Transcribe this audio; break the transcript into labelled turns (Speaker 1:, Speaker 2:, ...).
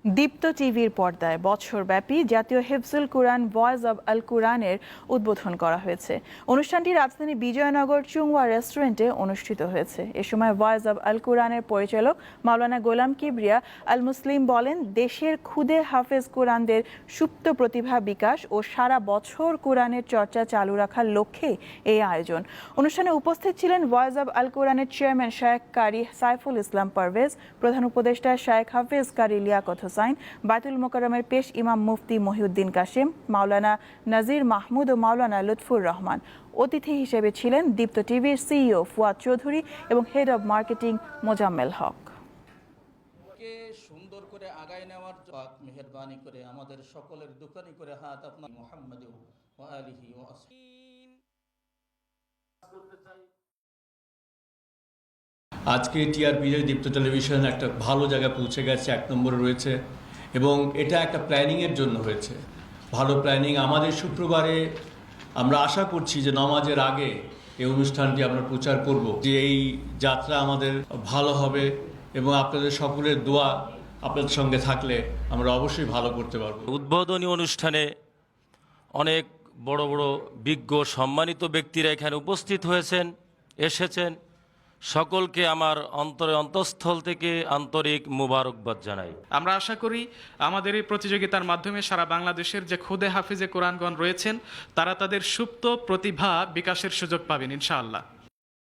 Speaker 1: দীপ্ত টিভির পর্দায় বছরব্যাপী জাতীয় হিফজুল কুরআন ভয়েস অব আল কুরআনের উদ্বোধন করা হয়েছে। অনুষ্ঠানটি রাজধানী বিজয়নগর চুংওয়া রেস্টুরেন্টে অনুষ্ঠিত হয়েছে। এ সময় ভয়েস অব আল কুরআনের পরিচালক মাওলানা গোলাম কিবরিয়া আল মুসলিম বলেন, দেশের ক্ষুদে হাফেজ কুরআনদের সুপ্ত প্রতিভা বিকাশ ও সারা বছর কুরআনের চর্চা চালু রাখার লক্ষ্যে এই আয়োজন। অনুষ্ঠানে উপস্থিত ছিলেন ভয়েস অব আল কুরআনের চেয়ারম্যান শায়েখ কারি সাইফুল ইসলাম পারভেজ, প্রধান উপদেষ্টা শায়েখ হাফেজ কারি লিয়াকত হোসাইন, বায়তুল মোকাররমের পেশ ইমাম মুফতি মহিউদ্দিন কাশেম, মাওলানা নাজির মাহমুদ ও মাওলানা লুৎফুর রহমান। অতিথি হিসেবে ছিলেন দীপ্ত টিভির সিইও ফুয়াদ চৌধুরী এবং head of marketing Mozammel Haque.
Speaker 2: সুন্দর করে আগায় নেওয়ার মেহেরবানি করে আমাদের সকলের দোকানি করে হাত আপনার মুহাম্মদ ওয়া আলিহি ওয়া
Speaker 3: আজকে টিআরপি দীপ্ত টেলিভিশন একটা ভালো জায়গায় পৌঁছে গেছে, 1 নম্বরে রয়েছে এবং এটা একটা প্ল্যানিংয়ের জন্য হয়েছে, ভালো প্ল্যানিং। আমাদের শুক্রবারে আমরা আশা করছি যে নামাজের আগে এই অনুষ্ঠানটি আমরা প্রচার করব, যে এই যাত্রা আমাদের ভালো হবে এবং আপনাদের সকলের দোয়া আপনাদের সঙ্গে থাকলে আমরা অবশ্যই ভালো করতে পারব।
Speaker 4: উদ্বোধনী অনুষ্ঠানে অনেক বড় বড় বিজ্ঞ সম্মানিত ব্যক্তিরা এখানে উপস্থিত হয়েছেন, এসেছেন। সকলকে আমার অন্তঃস্থল থেকে আন্তরিক মুবারকবাদ জানাই।
Speaker 5: আমরা আশা করি আমাদের এই প্রতিযোগিতার মাধ্যমে সারা বাংলাদেশের যে খুদে হাফিজে কোরআনগণ রয়েছেন তারা তাদের সুপ্ত প্রতিভা বিকাশের সুযোগ পাবেন ইনশাআল্লাহ।